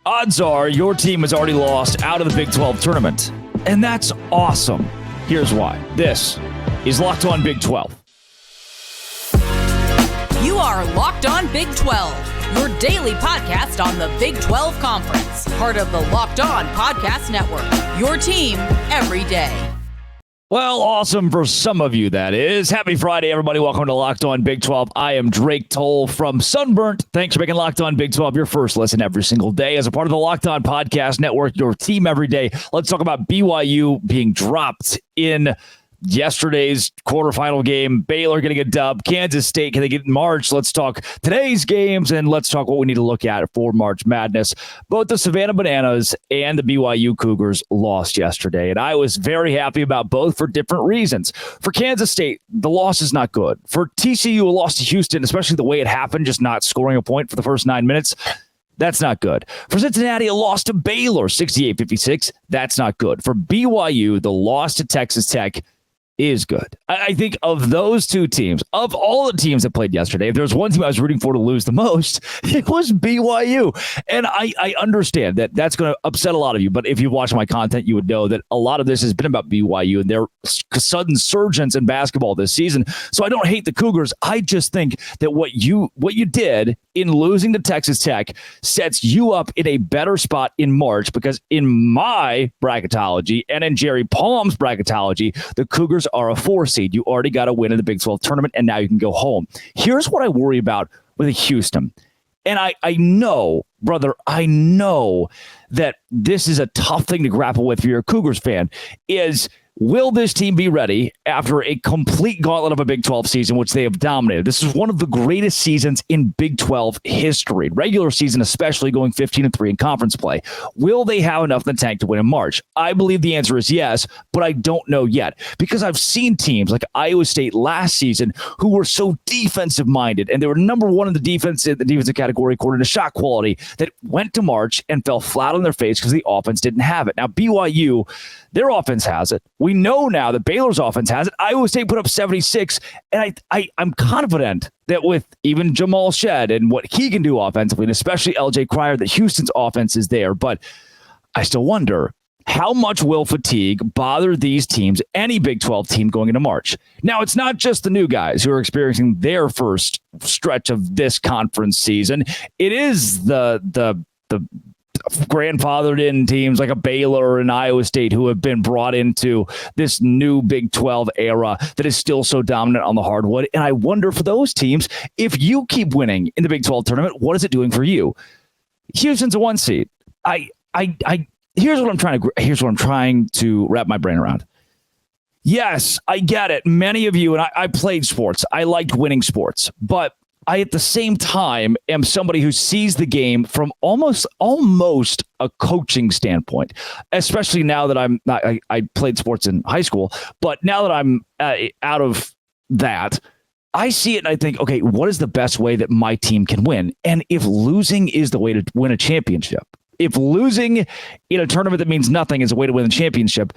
Odds are your team has already lost out of the Big 12 tournament. And that's awesome. Here's why. This is Locked On Big 12. You are Locked On Big 12, your daily podcast on the Big 12 Conference. Part of the Locked On Podcast Network, your team every day. Well, awesome for some of you, that is. Happy Friday, everybody. Welcome to Locked On Big 12. I am Drake Toll from Sunburnt. Thanks for making Locked On Big 12 your first listen every single day. As a part of the Locked On Podcast Network, your team every day. Let's talk about BYU being dropped in yesterday's quarterfinal game. Baylor getting a dub. Kansas State, can they get in March? Let's talk today's games, and let's talk what we need to look at for March Madness. Both the Savannah Bananas and the BYU Cougars lost yesterday, and I was very happy about both for different reasons. For Kansas State, the loss is not good. For TCU, a loss to Houston, especially the way it happened, just not scoring a point for the first 9 minutes, that's not good. For Cincinnati, a loss to Baylor, 68-56. That's not good. For BYU, the loss to Texas Tech is good. I think of those two teams, of all the teams that played yesterday, if there's one team I was rooting for to lose the most, it was BYU. And I understand that that's going to upset a lot of you. But if you watch my content, you would know that a lot of this has been about BYU and their sudden surgence in basketball this season. So I don't hate the Cougars. I just think that what you did in losing to Texas Tech sets you up in a better spot in March, because in my bracketology and in Jerry Palm's bracketology, the Cougars are a 4 seed. You already got to win in the Big 12 tournament, and now you can go home. Here's what I worry about with Houston. And I know, brother, I know that this is a tough thing to grapple with if you're a Cougars fan, is will this team be ready after a complete gauntlet of a Big 12 season, which they have dominated? This is one of the greatest seasons in Big 12 history, regular season especially, going 15-3 in conference play. Will they have enough in the tank to win in March? I believe the answer is yes, but I don't know yet, because I've seen teams like Iowa State last season who were so defensive-minded, and they were number one in the defensive category according to shot quality, that went to March and fell flat on their face because the offense didn't have it. Now, BYU, their offense has it. We know now that Baylor's offense has it. Iowa State put up 76, and I'm confident that with even Jamal Shed and what he can do offensively, and especially LJ Cryer, that Houston's offense is there. But I still wonder, how much will fatigue bother these teams, any Big 12 team going into March? Now, it's not just the new guys who are experiencing their first stretch of this conference season. It is the grandfathered in teams like a Baylor and Iowa State who have been brought into this new Big 12 era that is still so dominant on the hardwood. And I wonder for those teams, if you keep winning in the Big 12 tournament, what is it doing for you? Houston's a 1 seed. Here's what I'm trying to wrap my brain around. Yes, I get it. Many of you, and I played sports. I liked winning sports, but I, at the same time, am somebody who sees the game from almost a coaching standpoint, especially now that I played sports in high school, but now that I'm out of that, I see it and I think, okay, what is the best way that my team can win? And if losing is the way to win a championship, if losing in a tournament that means nothing is a way to win the championship,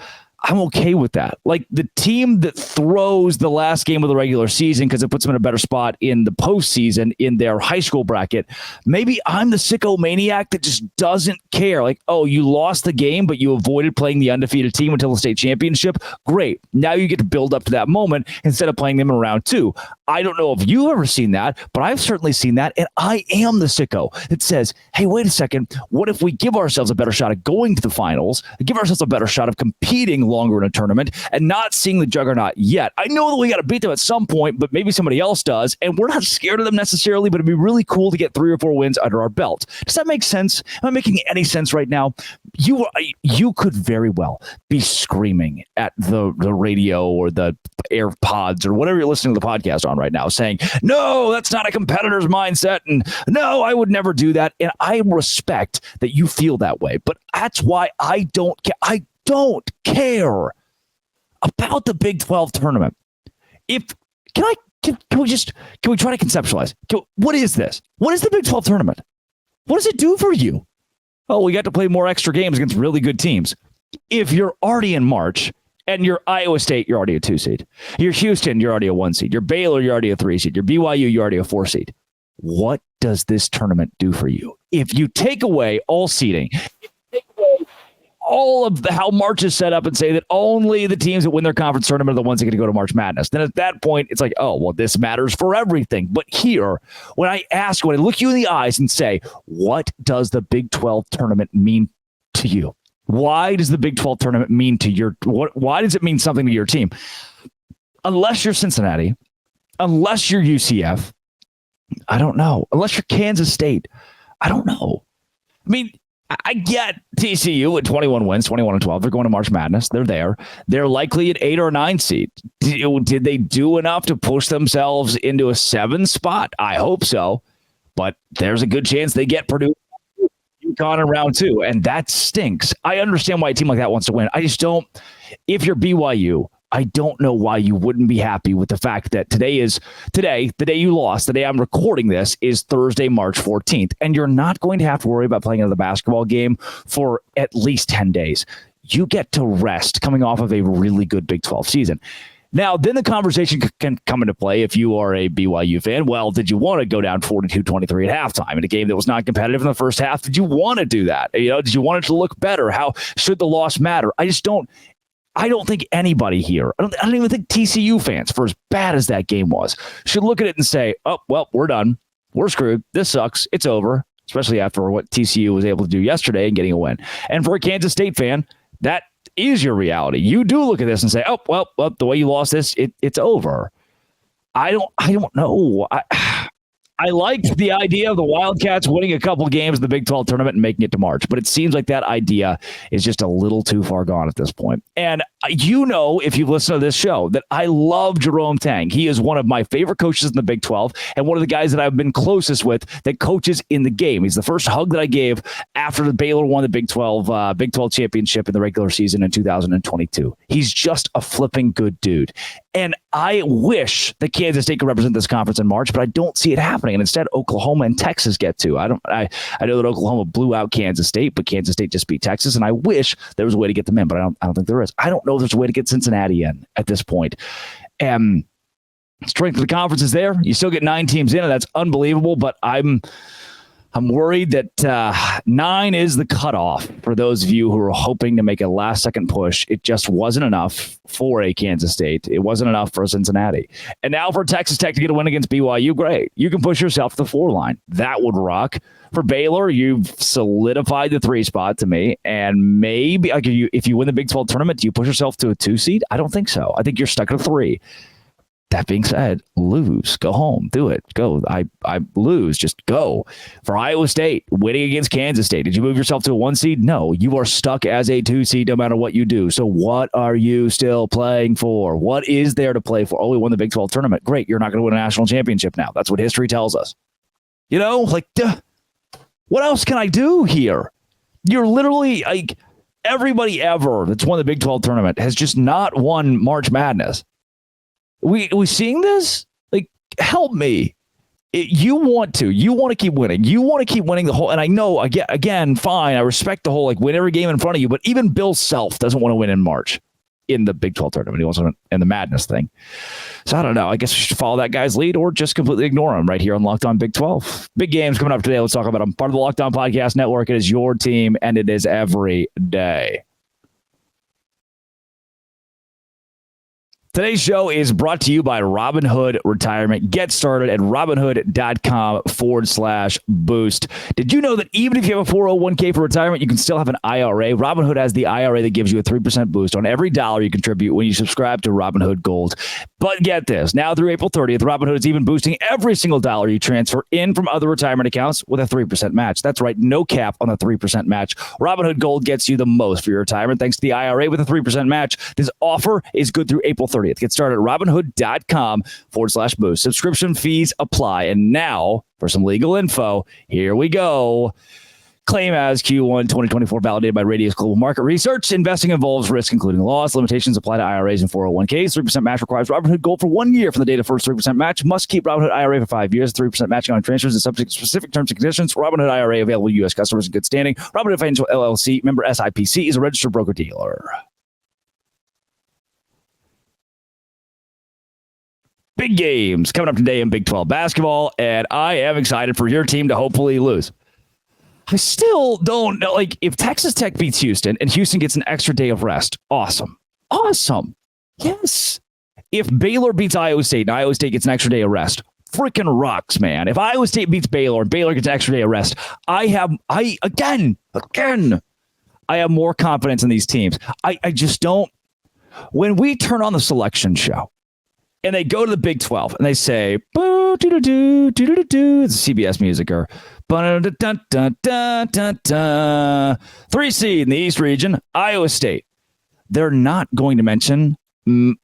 I'm okay with that. Like the team that throws the last game of the regular season because it puts them in a better spot in the postseason in their high school bracket. Maybe I'm the sicko maniac that just doesn't care. Like, oh, you lost the game, but you avoided playing the undefeated team until the state championship. Great. Now you get to build up to that moment instead of playing them in round 2. I don't know if you've ever seen that, but I've certainly seen that. And I am the sicko that says, hey, wait a second. What if we give ourselves a better shot at going to the finals, give ourselves a better shot of competing longer in a tournament and not seeing the juggernaut yet? I know that we got to beat them at some point, but maybe somebody else does. And we're not scared of them necessarily, but it'd be really cool to get 3 or 4 wins under our belt. Does that make sense? Am I making any sense right now? You could very well be screaming at the radio or the AirPods or whatever you're listening to the podcast on right now, saying, no, that's not a competitor's mindset. And no, I would never do that. And I respect that you feel that way. But that's why I don't care. I don't care about the Big 12 tournament. Can we try to conceptualize? What is this? What is the Big 12 tournament? What does it do for you? Oh, we got to play more extra games against really good teams. If you're already in March and you're Iowa State, you're already a 2 seed. You're Houston, you're already a 1 seed. You're Baylor, you're already a 3 seed. You're BYU, you're already a 4 seed. What does this tournament do for you? If you take away all seeding, all of how March is set up and say that only the teams that win their conference tournament are the ones that are going to go to March Madness, then at that point, it's like, oh, well, this matters for everything. But here, when I look you in the eyes and say, what does the Big 12 tournament mean to you? Why does the Big 12 tournament mean to why does it mean something to your team? Unless you're Cincinnati, unless you're UCF, I don't know. Unless you're Kansas State, I don't know. I mean, I get TCU at 21 wins, 21-12. They're going to March Madness. They're there. They're likely an 8 or 9 seed. Did they do enough to push themselves into a 7 spot? I hope so. But there's a good chance they get Purdue, UConn in round 2, and that stinks. I understand why a team like that wants to win. I just don't. If you're BYU, I don't know why you wouldn't be happy with the fact that the day you lost, the day I'm recording this is Thursday, March 14th, and you're not going to have to worry about playing another basketball game for at least 10 days. You get to rest coming off of a really good Big 12 season. Now, then the conversation can come into play if you are a BYU fan. Well, did you want to go down 42-23 at halftime in a game that was not competitive in the first half? Did you want to do that? Did you want it to look better? How should the loss matter? I don't think anybody here, I don't even think TCU fans, for as bad as that game was, should look at it and say, oh, well, we're done. We're screwed. This sucks. It's over, especially after what TCU was able to do yesterday and getting a win. And for a Kansas State fan, that is your reality. You do look at this and say, oh, well, the way you lost this, it's over. I don't know. I liked the idea of the Wildcats winning a couple games in the Big 12 tournament and making it to March, but it seems like that idea is just a little too far gone at this point. And if you've listened to this show, that I love Jerome Tang. He is one of my favorite coaches in the Big 12 and one of the guys that I've been closest with that coaches in the game. He's the first hug that I gave after the Baylor won the Big 12 championship in the regular season in 2022. He's just a flipping good dude. And I wish that Kansas State could represent this conference in March, but I don't see it happening. And instead, Oklahoma and Texas get to. I know that Oklahoma blew out Kansas State, but Kansas State just beat Texas. And I wish there was a way to get them in, but I don't think there is. I don't know if there's a way to get Cincinnati in at this point. Strength of the conference is there. You still get 9 teams in, and that's unbelievable. But I'm worried that 9 is the cutoff for those of you who are hoping to make a last-second push. It just wasn't enough for a Kansas State. It wasn't enough for Cincinnati. And now for Texas Tech to get a win against BYU, great. You can push yourself to the 4 line. That would rock. For Baylor, you've solidified the 3 spot to me. And maybe if you win the Big 12 tournament, do you push yourself to a 2 seed? I don't think so. I think you're stuck at a 3. That being said, lose, go home, do it, go. I lose, just go. For Iowa State, winning against Kansas State, did you move yourself to a 1 seed? No, you are stuck as a 2 seed no matter what you do. So what are you still playing for? What is there to play for? Oh, we won the Big 12 tournament. Great, you're not going to win a national championship now. That's what history tells us. What else can I do here? You're literally everybody ever that's won the Big 12 tournament has just not won March Madness. We seeing this? Help me. You want to keep winning. You want to keep winning the whole. And I know, again, fine. I respect the whole win every game in front of you. But even Bill Self doesn't want to win in March in the Big 12 tournament. He wants to win in the Madness thing. So I don't know. I guess we should follow that guy's lead or just completely ignore him right here on Locked On Big 12. Big games coming up today. Let's talk about them. Part of the Locked On Podcast Network. It is your team, and it is every day. Today's show is brought to you by Robinhood Retirement. Get started at Robinhood.com/boost. Did you know that even if you have a 401k for retirement, you can still have an IRA? Robinhood has the IRA that gives you a 3% boost on every dollar you contribute when you subscribe to Robinhood Gold. But get this, now through April 30th, Robinhood is even boosting every single dollar you transfer in from other retirement accounts with a 3% match. That's right, no cap on the 3% match. Robinhood Gold gets you the most for your retirement thanks to the IRA with a 3% match. This offer is good through April 30th. Get started at Robinhood.com/boost. Subscription fees apply. And now for some legal info, here we go. Claim as Q1 2024 validated by Radius Global Market Research. Investing involves risk, including loss. Limitations apply to IRAs and 401ks. 3% match requires Robinhood Gold for 1 year from the date of first 3% match. Must keep Robinhood IRA for 5 years. 3% matching on transfers is subject to specific terms and conditions. Robinhood IRA available to U.S. customers in good standing. Robinhood Financial LLC, member SIPC, is a registered broker-dealer. Big games coming up today in Big 12 basketball, and I am excited for your team to hopefully lose. I still don't know, like, if Texas Tech beats Houston and Houston gets an extra day of rest, awesome. Yes. If Baylor beats Iowa State and Iowa State gets an extra day of rest, freaking rocks, man. If Iowa State beats Baylor and Baylor gets an extra day of rest, I have more confidence in these teams. I just don't. When we turn on the selection show and they go to the Big 12 and they say, boo, doo, doo, doo, doo, doo, it's CBS music, or 3 seed in the East region, Iowa State. They're not going to mention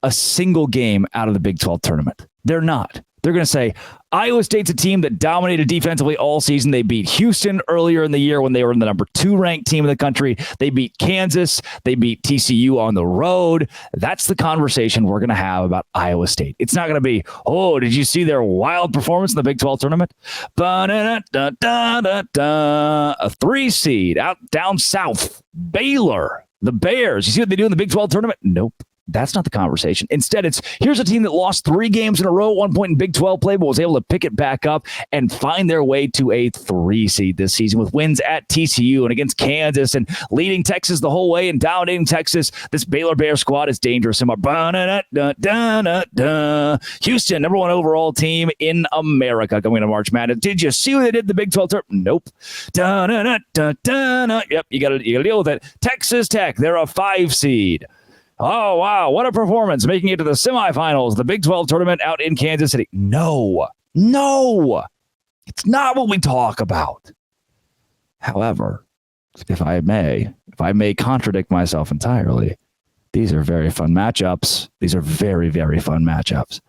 a single game out of the Big 12 tournament. They're not. They're going to say, Iowa State's a team that dominated defensively all season. They beat Houston earlier in the year when they were the number 2 ranked team in the country. They beat Kansas. They beat TCU on the road. That's the conversation we're going to have about Iowa State. It's not going to be, oh, did you see their wild performance in the Big 12 tournament? A 3 seed out down south, Baylor, the Bears. You see what they do in the Big 12 tournament? Nope. That's not the conversation. Instead, it's here's a team that lost 3 games in a row at one point in Big 12 play, but was able to pick it back up and find their way to a 3 seed this season with wins at TCU and against Kansas and leading Texas the whole way and dominating Texas. This Baylor Bear squad is dangerous. Houston, number 1 overall team in America going to March Madness. Did you see what they did in the Big 12 tournament? Nope. Yep, you got to deal with it. Texas Tech, they're a 5 seed. Oh, wow. What a performance. Making it to the semifinals, the Big 12 tournament out in Kansas City. No. It's not what we talk about. However, if I may contradict myself entirely, these are very fun matchups. These are very, very fun matchups.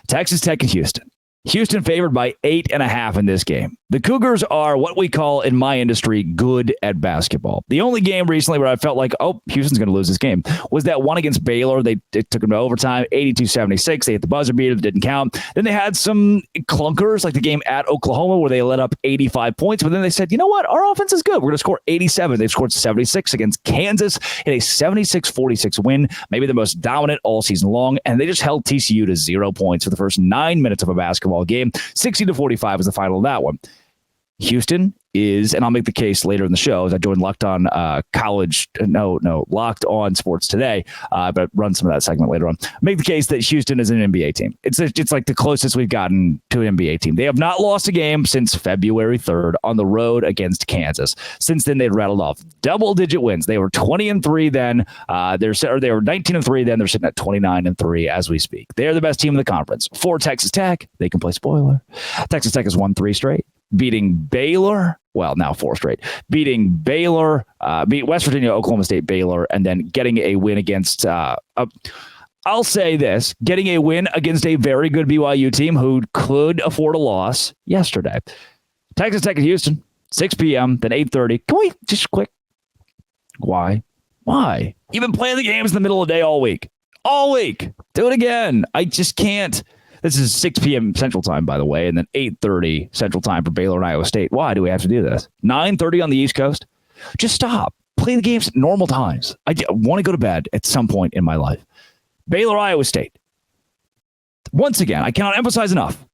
Texas Tech and Houston. Houston favored by 8.5 in this game. The Cougars are what we call in my industry good at basketball. The only game recently where I felt like, oh, Houston's going to lose this game was that one against Baylor. It took them to overtime, 82-76. They hit the buzzer beater that didn't count. Then they had some clunkers like the game at Oklahoma where they let up 85 points. But then they said, you know what? Our offense is good. We're going to score 87. They've scored 76 against Kansas in a 76-46 win, maybe the most dominant all season long. And they just held TCU to 0 points for the first 9 minutes of a basketball game. 60-45 was the final of that one. Houston is, and I'll make the case later in the show as I joined Locked On Locked On Sports today, but run some of that segment later on. Make the case that Houston is an NBA team. It's like the closest we've gotten to an NBA team. They have not lost a game since February 3rd on the road against Kansas. Since then, they've rattled off double-digit wins. They were 20-3 then. They were 19-3 then. They're sitting at 29-3 as we speak. They're the best team in the conference. For Texas Tech, they can play spoiler. Texas Tech has won 3 straight. Beating Baylor, well, now 4 straight. Beating Baylor, beat West Virginia, Oklahoma State, Baylor, and then getting a win against, I'll say this, getting a win against a very good BYU team who could afford a loss yesterday. Texas Tech and Houston, 6 p.m., then 8:30. Can we just quick? Why? You've been playing the games in the middle of the day all week. Do it again. I just can't. This is 6 p.m. Central Time, by the way, and then 8:30 Central Time for Baylor and Iowa State. Why do we have to do this? 9:30 on the East Coast? Just stop. Play the games at normal times. I want to go to bed at some point in my life. Baylor, Iowa State. Once again, I cannot emphasize enough.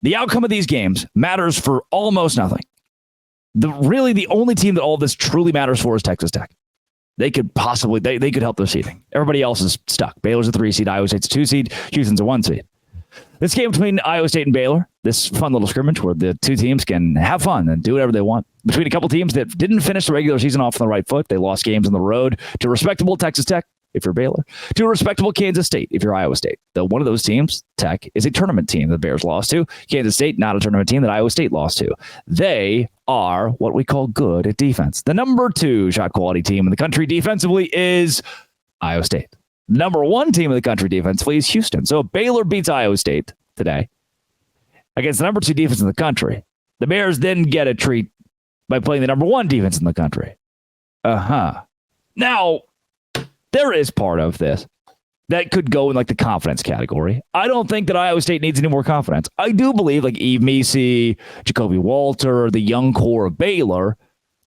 The outcome of these games matters for almost nothing. The only team that all this truly matters for is Texas Tech. They could possibly, they could help their seeding. Everybody else is stuck. Baylor's a 3 seed, Iowa State's a 2 seed, Houston's a 1 seed. This game between Iowa State and Baylor, this fun little scrimmage where the 2 teams can have fun and do whatever they want. Between a couple teams that didn't finish the regular season off on the right foot. They lost games on the road to respectable Texas Tech, if you're Baylor, to a respectable Kansas State, if you're Iowa State. Though one of those teams, Tech, is a tournament team that the Bears lost to. Kansas State, not a tournament team that Iowa State lost to. They are what we call good at defense. The number 2 shot quality team in the country defensively is Iowa State. Number 1 team in the country defensively is Houston. So if Baylor beats Iowa State today against the number 2 defense in the country, the Bears then get a treat by playing the number 1 defense in the country. Now, there is part of this that could go in like the confidence category. I don't think that Iowa State needs any more confidence. I do believe like Eve Messi, Jacoby Walter, the young core of Baylor,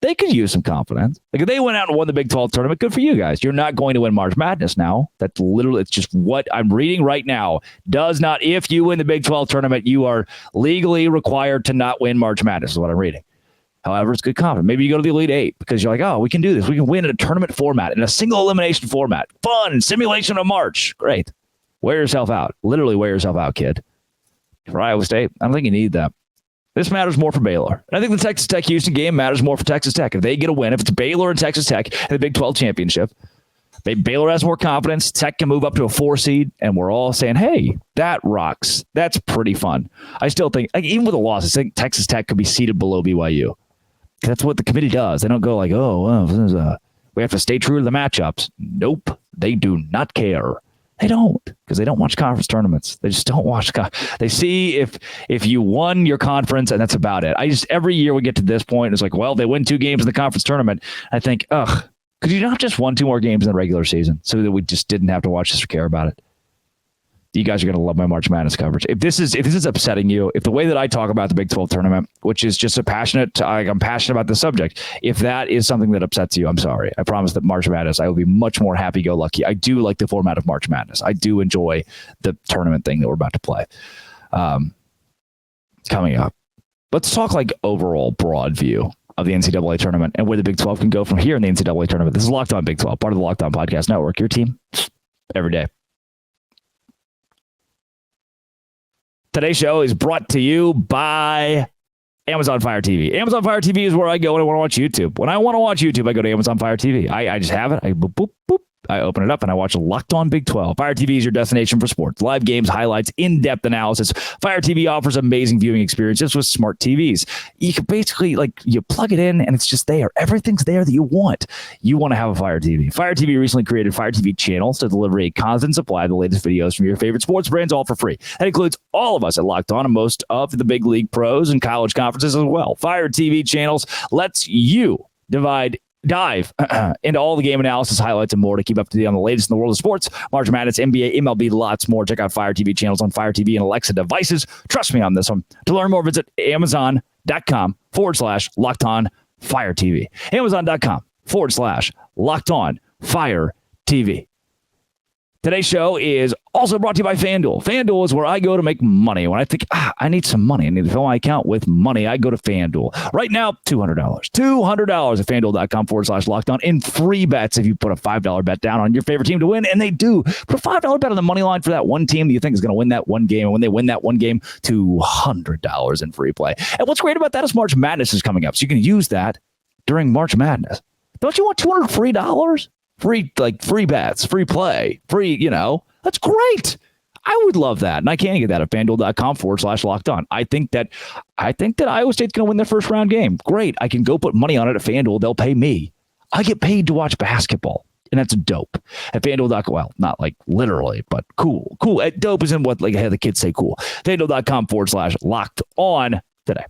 they could use some confidence. Like if they went out and won the Big 12 tournament, good for you guys. You're not going to win March Madness now. That's literally, it's just what I'm reading right now. Does not, if you win the Big 12 tournament, you are legally required to not win March Madness is what I'm reading. However, it's good confidence. Maybe you go to the Elite Eight because you're like, oh, we can do this. We can win in a tournament format, in a single elimination format. Fun, simulation of March. Great. Wear yourself out. Literally wear yourself out, kid. For Iowa State, I don't think you need that. This matters more for Baylor. And I think the Texas Tech-Houston game matters more for Texas Tech. If they get a win, if it's Baylor and Texas Tech in the Big 12 championship, Baylor has more confidence. Tech can move up to a 4 seed, and we're all saying, hey, that rocks. That's pretty fun. I still think, like, even with a loss, I think Texas Tech could be seated below BYU. That's what the committee does. They don't go like, oh, well, we have to stay true to the matchups. Nope. They do not care. They don't, because they don't watch conference tournaments. They just don't watch. They see if you won your conference, and that's about it. Every year we get to this point, it's like, well, they win 2 games in the conference tournament. I think, could you not just won 2 more games in the regular season so that we just didn't have to watch this or care about it? You guys are going to love my March Madness coverage. If this is upsetting you, if the way that I talk about the Big 12 tournament, which is just I'm passionate about the subject, if that is something that upsets you, I'm sorry. I promise that March Madness, I will be much more happy-go-lucky. I do like the format of March Madness. I do enjoy the tournament thing that we're about to play. Coming up, let's talk like overall broad view of the NCAA tournament and where the Big 12 can go from here in the NCAA tournament. This is Locked On Big 12, part of the Locked On Podcast Network. Your team every day. Today's show is brought to you by Amazon Fire TV. Amazon Fire TV is where I go when I want to watch YouTube. When I want to watch YouTube, I go to Amazon Fire TV. I just have it. I boop, boop, boop. I open it up and I watch Locked On Big 12. Fire TV is your destination for sports, live games, highlights, in-depth analysis. Fire TV offers amazing viewing experiences with smart TVs. You can basically, you plug it in and it's just there. Everything's there that you want. You want to have a Fire TV. Fire TV recently created Fire TV channels to deliver a constant supply of the latest videos from your favorite sports brands, all for free. That includes all of us at Locked On and most of the big league pros and college conferences as well. Fire TV channels lets you dive into all the game analysis, highlights, and more to keep up to date on the latest in the world of sports. March Madness, NBA, MLB, lots more. Check out Fire TV channels on Fire TV and Alexa devices. Trust me on this one. To learn more, visit Amazon.com/Locked On Fire TV. Amazon.com/Locked On Fire TV. Today's show is also brought to you by FanDuel. FanDuel is where I go to make money. When I think, I need some money, I need to fill my account with money, I go to FanDuel. Right now, $200. $200 at FanDuel.com/locked on in free bets if you put a $5 bet down on your favorite team to win. And they do. Put a $5 bet on the money line for that one team that you think is going to win that one game. And when they win that one game, $200 in free play. And what's great about that is March Madness is coming up. So you can use that during March Madness. Don't you want $200 free dollars? Free bets, free play, free, that's great. I would love that. And I can get that at FanDuel.com/locked on. I think that Iowa State's going to win their first round game. Great. I can go put money on it at FanDuel. They'll pay me. I get paid to watch basketball. And that's dope. At FanDuel.com, well, not like literally, but cool. Cool. Dope isn't what I had the kids say cool. FanDuel.com/locked on today.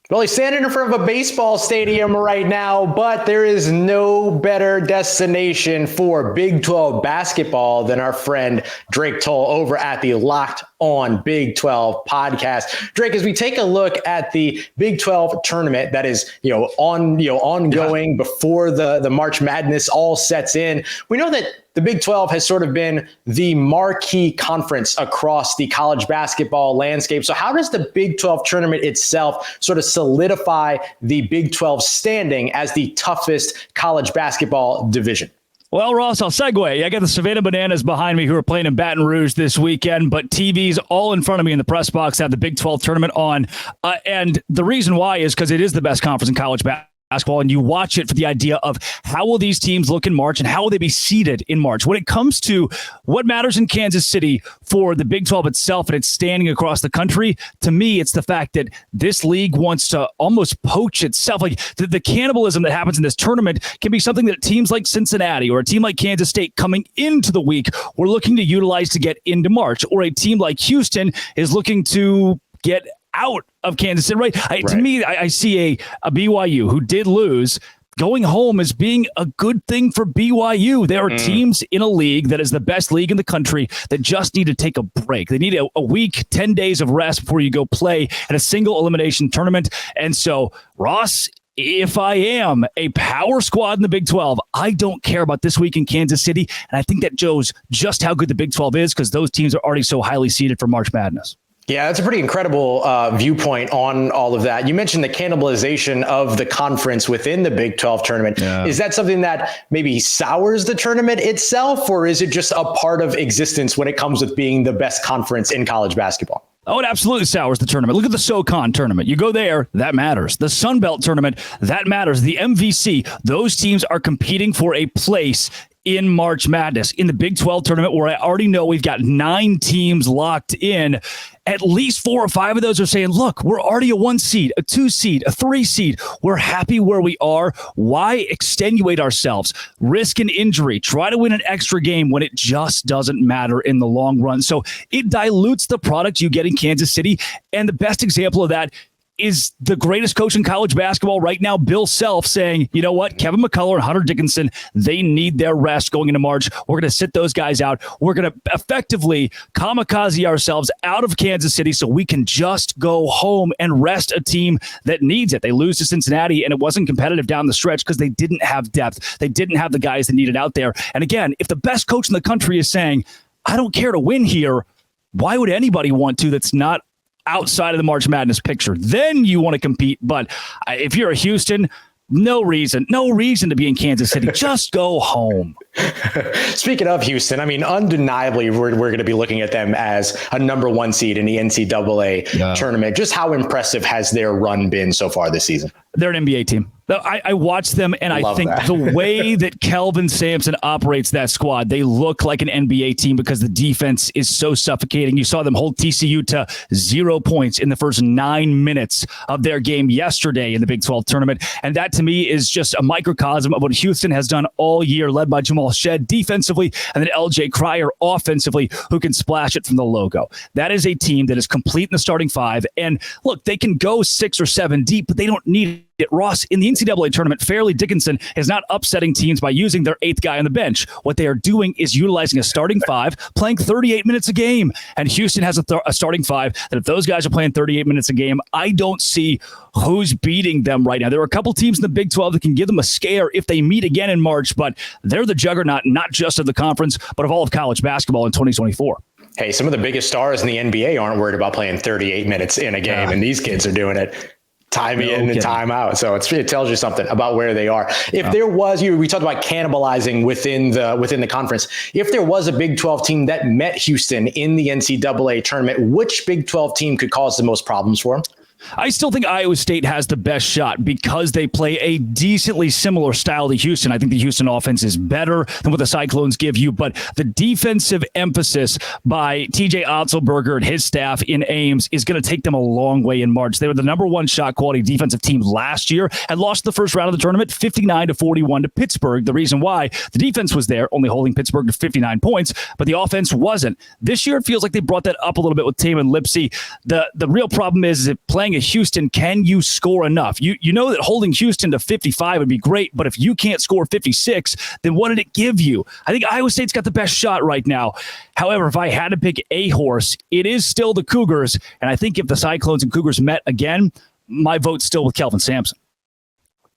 Well, he's standing in front of a baseball stadium right now, but there is no better destination for Big 12 basketball than our friend Drake Toll over at the Locked On Big 12 podcast. Drake, as we take a look at the Big 12 tournament that is, ongoing before the March Madness all sets in, we know that the Big 12 has sort of been the marquee conference across the college basketball landscape. So how does the Big 12 tournament itself sort of solidify the Big 12 standing as the toughest college basketball division? Well, Ross, I'll segue. I got the Savannah Bananas behind me who are playing in Baton Rouge this weekend, but TVs all in front of me in the press box have the Big 12 tournament on. And the reason why is because it is the best conference in college basketball. And you watch it for the idea of how will these teams look in March and how will they be seeded in March. When it comes to what matters in Kansas City for the Big 12 itself and its standing across the country, to me, it's the fact that this league wants to almost poach itself. Like the cannibalism that happens in this tournament can be something that teams like Cincinnati or a team like Kansas State coming into the week were looking to utilize to get into March, or a team like Houston is looking to get out of Kansas City, right? To me, I see a BYU who did lose, going home as being a good thing for BYU. There are teams in a league that is the best league in the country that just need to take a break. They need a week, 10 days of rest before you go play at a single elimination tournament. And so, Ross, if I am a power squad in the Big 12, I don't care about this week in Kansas City. And I think that shows just how good the Big 12 is because those teams are already so highly seeded for March Madness. Yeah, that's a pretty incredible viewpoint on all of that. You mentioned the cannibalization of the conference within the Big 12 tournament. Yeah. Is that something that maybe sours the tournament itself, or is it just a part of existence when it comes with being the best conference in college basketball? Oh, it absolutely sours the tournament. Look at the SoCon tournament. You go there, that matters. The Sun Belt tournament, that matters. The MVC, those teams are competing for a place in March Madness. In the Big 12 tournament, where I already know we've got 9 teams locked in, at least 4 or 5 of those are saying, look, we're already a 1 seed, a 2 seed, a 3 seed. We're happy where we are. Why extenuate ourselves? Risk an injury. Try to win an extra game when it just doesn't matter in the long run. So it dilutes the product you get in Kansas City. And the best example of that is the greatest coach in college basketball right now, Bill Self, saying, you know what, Kevin McCullough and Hunter Dickinson, they need their rest going into March. We're going to sit those guys out. We're going to effectively kamikaze ourselves out of Kansas City so we can just go home and rest a team that needs it. They lose to Cincinnati, and it wasn't competitive down the stretch because they didn't have depth. They didn't have the guys that needed out there. And again, if the best coach in the country is saying, I don't care to win here, why would anybody want to that's not outside of the March Madness picture? Then you want to compete. But if you're a Houston, no reason to be in Kansas City. Just go home. Speaking of Houston, I mean, undeniably, we're going to be looking at them as a number 1 seed in the NCAA tournament. Just how impressive has their run been so far this season? They're an NBA team. I watch them, and I think the way that Kelvin Sampson operates that squad, they look like an NBA team because the defense is so suffocating. You saw them hold TCU to 0 points in the first 9 minutes of their game yesterday in the Big 12 tournament. And that, to me, is just a microcosm of what Houston has done all year, led by Jamal Shed defensively, and then LJ Cryer offensively, who can splash it from the logo. That is a team that is complete in the starting 5. And look, they can go 6 or 7 deep, but they don't need it. Ross, in the NCAA tournament, Fairleigh Dickinson is not upsetting teams by using their 8th guy on the bench. What they are doing is utilizing a starting 5, playing 38 minutes a game. And Houston has a starting 5 that if those guys are playing 38 minutes a game, I don't see who's beating them right now. There are a couple teams in the Big 12 that can give them a scare if they meet again in March, but they're the juggernaut, not just of the conference, but of all of college basketball in 2024. Hey, some of the biggest stars in the NBA aren't worried about playing 38 minutes in a game, and these kids are doing it time in and time out. So it tells you something about where they are. If there was, we talked about cannibalizing within the conference. If there was a Big 12 team that met Houston in the NCAA tournament, which Big 12 team could cause the most problems for them? I still think Iowa State has the best shot because they play a decently similar style to Houston. I think the Houston offense is better than what the Cyclones give you, but the defensive emphasis by TJ Otzelberger and his staff in Ames is going to take them a long way in March. They were the number 1 shot quality defensive team last year and lost the first round of the tournament 59-41 to Pittsburgh. The reason why, the defense was there, only holding Pittsburgh to 59 points, but the offense wasn't. This year, it feels like they brought that up a little bit with Taman Lipsey. The real problem is that playing a Houston, can you score enough? You know that holding Houston to 55 would be great, but if you can't score 56, then what did it give you? I think Iowa State's got the best shot right now. However, if I had to pick a horse, it is still the Cougars, and I think if the Cyclones and Cougars met again, my vote's still with Kelvin Sampson.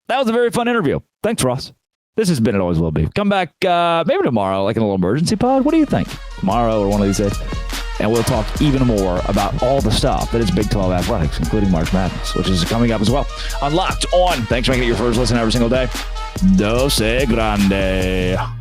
That was a very fun interview. Thanks, Ross. This has been It Always Will Be. Come back maybe tomorrow, like in a little emergency pod. What do you think? Tomorrow or one of these days. And we'll talk even more about all the stuff that is Big 12 athletics, including March Madness, which is coming up as well. On Locked On. Thanks for making it your first listen every single day. Dose Grande.